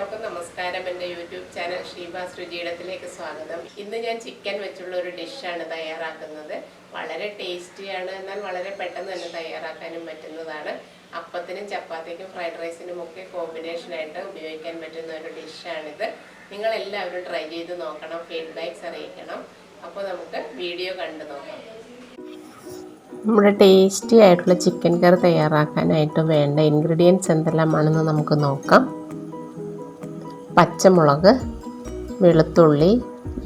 എല്ലാവർക്കും നമസ്കാരം. എൻ്റെ യൂട്യൂബ് ചാനൽ ഷീബാസ് രുചിയിടത്തിലേക്ക് സ്വാഗതം. ഇന്ന് ഞാൻ ചിക്കൻ വെച്ചുള്ള ഒരു ഡിഷാണ് തയ്യാറാക്കുന്നത്. വളരെ ടേസ്റ്റിയാണ്, എന്നാൽ വളരെ പെട്ടെന്ന് തന്നെ തയ്യാറാക്കാനും പറ്റുന്നതാണ്. അപ്പത്തിനും ചപ്പാത്തിക്കും ഫ്രൈഡ് റൈസിനും ഒക്കെ കോമ്പിനേഷനായിട്ട് ഉപയോഗിക്കാൻ പറ്റുന്ന ഒരു ഡിഷാണിത്. നിങ്ങളെല്ലാവരും ട്രൈ ചെയ്ത് നോക്കണം, ഫീഡ്ബാക്ക്സ് അറിയിക്കണം. അപ്പോൾ നമുക്ക് വീഡിയോ കണ്ടു നോക്കാം. നമ്മുടെ ടേസ്റ്റി ആയിട്ടുള്ള ചിക്കൻ കറി തയ്യാറാക്കാനായിട്ട് വേണ്ട ഇൻഗ്രീഡിയൻസ് എന്തെല്ലാമാണെന്ന് നമുക്ക് നോക്കാം. പച്ചമുളക്, വെളുത്തുള്ളി,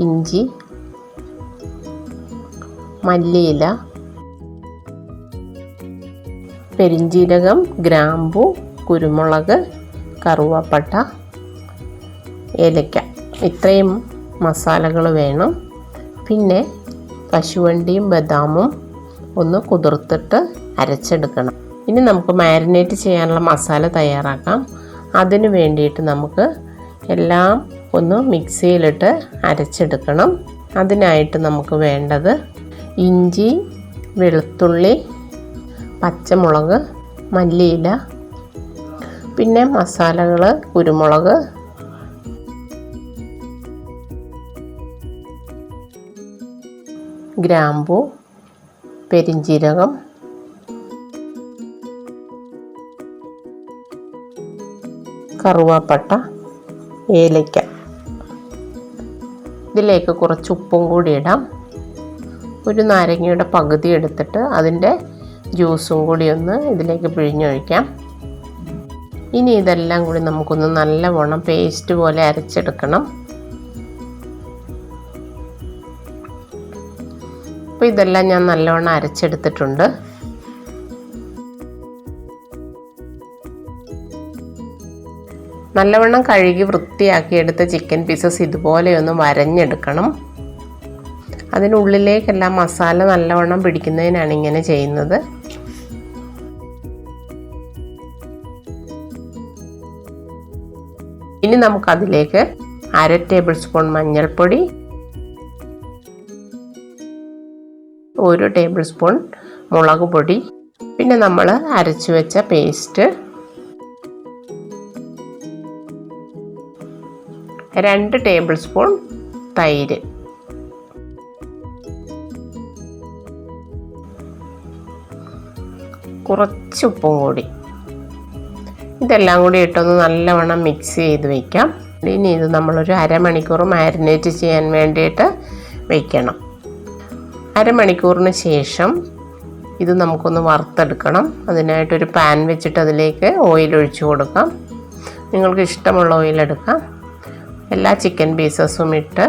ഇഞ്ചി, മല്ലിയില, പെരിഞ്ജീരകം, ഗ്രാമ്പു, കുരുമുളക്, കറുവപ്പട്ട, ഏലക്ക. ഇത്രയും മസാലകൾ വേണം. പിന്നെ കശുവണ്ടിയും ബദാമും ഒന്ന് കുതിർത്തിട്ട് അരച്ചെടുക്കണം. ഇനി നമുക്ക് മാരിനേറ്റ് ചെയ്യാനുള്ള മസാല തയ്യാറാക്കാം. അതിന് വേണ്ടിയിട്ട് നമുക്ക് എല്ലാം ഒന്ന് മിക്സിയിലിട്ട് അരച്ചെടുക്കണം. അതിനായിട്ട് നമുക്ക് വേണ്ടത് ഇഞ്ചി, വെളുത്തുള്ളി, പച്ചമുളക്, മല്ലിയില, പിന്നെ മസാലകൾ കുരുമുളക്, ഗ്രാമ്പു, പെരിഞ്ജീരകം, കറുവാപ്പട്ട, ഏലക്ക. ഇതിലേക്ക് കുറച്ച് ഉപ്പും കൂടി ഇടാം. ഒരു നാരങ്ങയുടെ പകുതി എടുത്തിട്ട് അതിൻ്റെ ജ്യൂസും കൂടി ഒന്ന് ഇതിലേക്ക് പിഴിഞ്ഞൊഴിക്കാം. ഇനി ഇതെല്ലാം കൂടി നമുക്കൊന്ന് നല്ലവണ്ണം പേസ്റ്റ് പോലെ അരച്ചെടുക്കണം. അപ്പോൾ ഇതെല്ലാം ഞാൻ നല്ലവണ്ണം അരച്ചെടുത്തിട്ടുണ്ട്. നല്ലവണ്ണം കഴുകി വൃത്തിയാക്കിയെടുത്ത ചിക്കൻ പീസസ് ഇതുപോലെ ഒന്ന് വരഞ്ഞെടുക്കണം. അതിനുള്ളിലേക്കെല്ലാം മസാല നല്ലവണ്ണം പിടിക്കുന്നതിനാണ് ഇങ്ങനെ ചെയ്യുന്നത്. ഇനി നമുക്കതിലേക്ക് 1/2 ടേബിൾ സ്പൂൺ മഞ്ഞൾപ്പൊടി, 1 ടേബിൾ സ്പൂൺ മുളക് പൊടി, പിന്നെ നമ്മൾ അരച്ചു വെച്ച പേസ്റ്റ്, 2 ടേബിൾ സ്പൂൺ തൈര്, കുറച്ച് ഉപ്പും കൂടി. ഇതെല്ലാം കൂടി ഇട്ടൊന്ന് നല്ലവണ്ണം മിക്സ് ചെയ്ത് വയ്ക്കാം. ഇനി ഇത് നമ്മളൊരു അരമണിക്കൂർ മാരിനേറ്റ് ചെയ്യാൻ വേണ്ടിയിട്ട് വയ്ക്കണം. അരമണിക്കൂറിന് ശേഷം ഇത് നമുക്കൊന്ന് വറുത്തെടുക്കണം. അതിനായിട്ടൊരു പാൻ വെച്ചിട്ട് അതിലേക്ക് ഓയിൽ ഒഴിച്ചു കൊടുക്കാം. നിങ്ങൾക്ക് ഇഷ്ടമുള്ള ഓയിൽ എടുക്കാം. എല്ലാ ചിക്കൻ പീസസും ഇട്ട്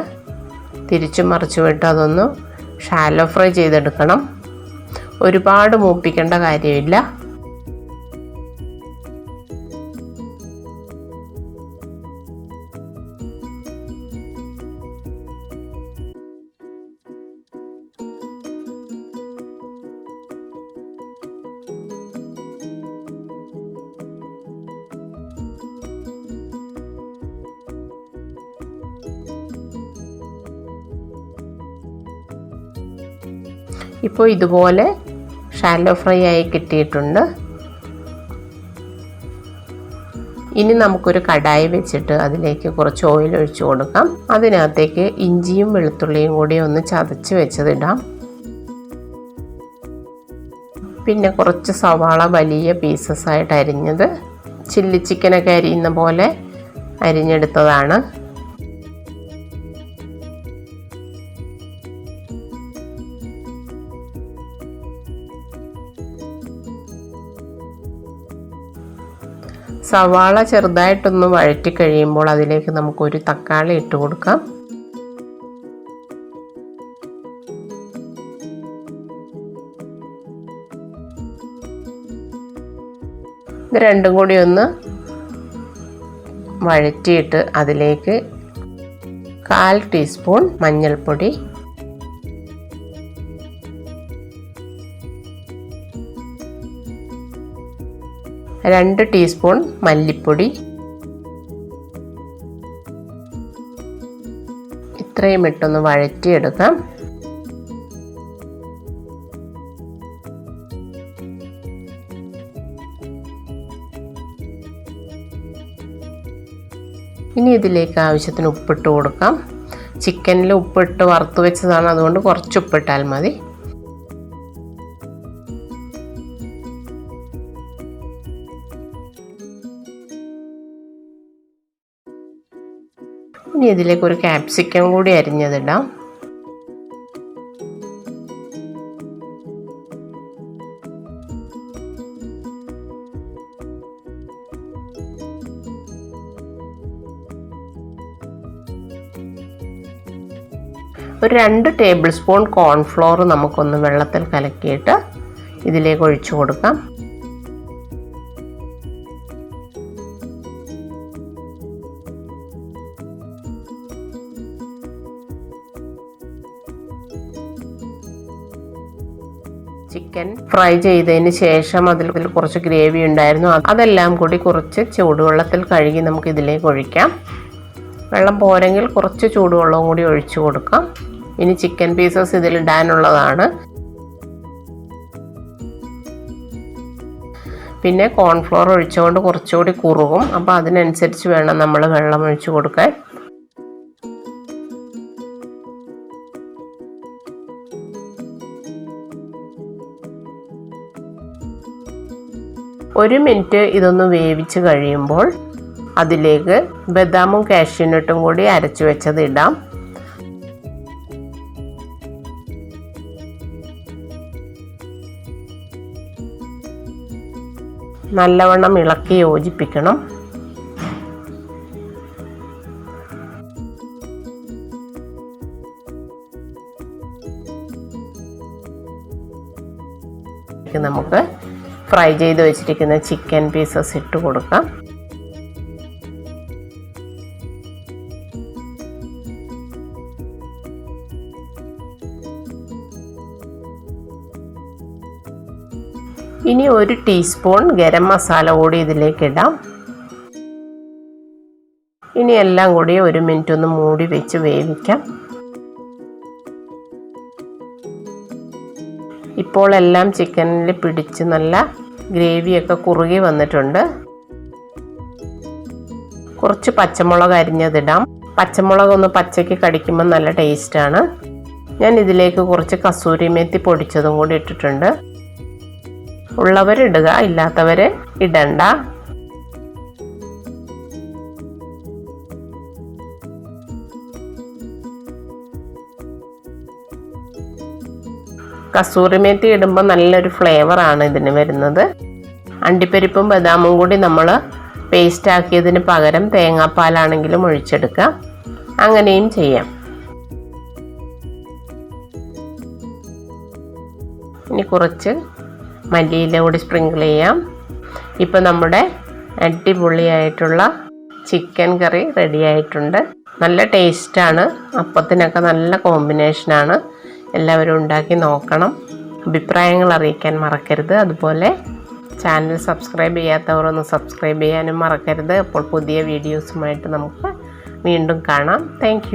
തിരിച്ചു മറിച്ചു വിട്ട് അതൊന്ന് ഷാലോ ഫ്രൈ ചെയ്തെടുക്കണം. ഒരുപാട് മൂപ്പിക്കേണ്ട കാര്യമില്ല. ഇപ്പോൾ ഇതുപോലെ ഷാലോ ഫ്രൈ ആയി കിട്ടിയിട്ടുണ്ട്. ഇനി നമുക്കൊരു കടായി വെച്ചിട്ട് അതിലേക്ക് കുറച്ച് ഓയിൽ ഒഴിച്ചു കൊടുക്കാം. അതിനകത്തേക്ക് ഇഞ്ചിയും വെളുത്തുള്ളിയും കൂടി ഒന്ന് ചതച്ച് വെച്ചതിടാം. പിന്നെ കുറച്ച് സവാള വലിയ പീസസ് ആയിട്ട് അരിഞ്ഞത്, ചില്ലി ചിക്കനൊക്കെ അരിയുന്ന പോലെ അരിഞ്ഞെടുത്തതാണ്. സവാള ചെറുതായിട്ടൊന്ന് വഴറ്റി കഴിയുമ്പോൾ അതിലേക്ക് നമുക്കൊരു തക്കാളി ഇട്ട് കൊടുക്കാം. ഇത് രണ്ടും കൂടി ഒന്ന് വഴറ്റിയിട്ട് അതിലേക്ക് 1/4 ടീസ്പൂൺ മഞ്ഞൾപ്പൊടി, 2 ടീസ്പൂൺ മല്ലിപ്പൊടി, ഇത്രയും ഇട്ടൊന്ന് വഴറ്റിയെടുക്കാം. ഇനി ഇതിലേക്ക് ആവശ്യത്തിന് ഉപ്പിട്ട് കൊടുക്കാം. ചിക്കനിൽ ഉപ്പിട്ട് വറുത്ത് വെച്ചതാണ്, അതുകൊണ്ട് കുറച്ച് ഉപ്പിട്ടാൽ മതി. ഇനി ഇതിലേക്ക് ഒരു കാപ്സിക്കം കൂടി അരിഞ്ഞതിടാം. ഒരു 2 ടേബിൾ സ്പൂൺ കോൺഫ്ലോർ നമുക്കൊന്ന് വെള്ളത്തിൽ കലക്കിയിട്ട് ഇതിലേക്ക് ഒഴിച്ചു കൊടുക്കാം. ചിക്കൻ ഫ്രൈ ചെയ്തതിന് ശേഷം അതിൽ കുറച്ച് ഗ്രേവി ഉണ്ടായിരുന്നു, അതെല്ലാം കൂടി കുറച്ച് ചൂടുവെള്ളത്തിൽ കഴുകി നമുക്ക് ഇതിലേക്ക് ഒഴിക്കാം. വെള്ളം പോരെങ്കിൽ കുറച്ച് ചൂടുവെള്ളവും കൂടി ഒഴിച്ചു കൊടുക്കാം. ഇനി ചിക്കൻ പീസസ് ഇതിലിടാനുള്ളതാണ്. പിന്നെ കോൺഫ്ലോർ ഒഴിച്ചുകൊണ്ട് കുറച്ചുകൂടി കുറുകും, അപ്പോൾ അതിനനുസരിച്ച് വേണം നമ്മൾ വെള്ളം ഒഴിച്ചു കൊടുക്കാൻ. ഒരു മിനിറ്റ് ഇതൊന്ന് വേവിച്ച് കഴിയുമ്പോൾ അതിലേക്ക് ബദാമും കാഷ്യൂനട്ടും കൂടി അരച്ചു വെച്ചത് ഇടാം. നല്ലവണ്ണം ഇളക്കി യോജിപ്പിക്കണം. നമുക്ക് ഫ്രൈ ചെയ്ത് വെച്ചിരിക്കുന്ന ചിക്കൻ പീസസ് ഇട്ട് കൊടുക്കാം. ഇനി 1 ടീസ്പൂൺ ഗരം മസാല കൂടി ഇതിലേക്ക് ഇടാം. ഇനി എല്ലാം കൂടി 1 മിനിറ്റ് ഒന്ന് മൂടി വെച്ച് വേവിക്കാം. ഇപ്പോൾ എല്ലാം ചിക്കനിൽ പിടിച്ച് നല്ല ഗ്രേവിയൊക്കെ കുറുകി വന്നിട്ടുണ്ട്. കുറച്ച് പച്ചമുളക് അരിഞ്ഞതിടാം. പച്ചമുളക് ഒന്ന് പച്ചയ്ക്ക് കടിക്കുമ്പോൾ നല്ല ടേസ്റ്റാണ്. ഞാൻ ഇതിലേക്ക് കുറച്ച് കസൂരിമെത്തി പൊടിച്ചതും കൂടി ഇട്ടിട്ടുണ്ട്. ഉള്ളവരിടുക, ഇല്ലാത്തവർ ഇടണ്ട. കസൂറിമേത്തി ഇടുമ്പോൾ നല്ലൊരു ഫ്ലേവറാണ് ഇതിന് വരുന്നത്. അണ്ടിപ്പരിപ്പും ബദാമും കൂടി നമ്മൾ പേസ്റ്റ് ആക്കിയതിന് പകരം തേങ്ങാപ്പാലാണെങ്കിലും ഒഴിച്ചെടുക്കാം, അങ്ങനെയും ചെയ്യാം. ഇനി കുറച്ച് മല്ലിയില കൂടി സ്പ്രിങ്കിൾ ചെയ്യാം. ഇപ്പോൾ നമ്മുടെ അടിപൊളിയായിട്ടുള്ള ചിക്കൻ കറി റെഡി ആയിട്ടുണ്ട്. നല്ല ടേസ്റ്റാണ്, അപ്പത്തിനൊക്കെ നല്ല കോമ്പിനേഷനാണ്. എല്ലാവരും ഉണ്ടാക്കി നോക്കണം. അഭിപ്രായങ്ങൾ അറിയിക്കാൻ മറക്കരുത്. അതുപോലെ ചാനൽ സബ്സ്ക്രൈബ് ചെയ്യാത്തവർ ഒന്ന് സബ്സ്ക്രൈബ് ചെയ്യാനും മറക്കരുത്. അപ്പോൾ പുതിയ വീഡിയോസുമായിട്ട് നമുക്ക് വീണ്ടും കാണാം. താങ്ക്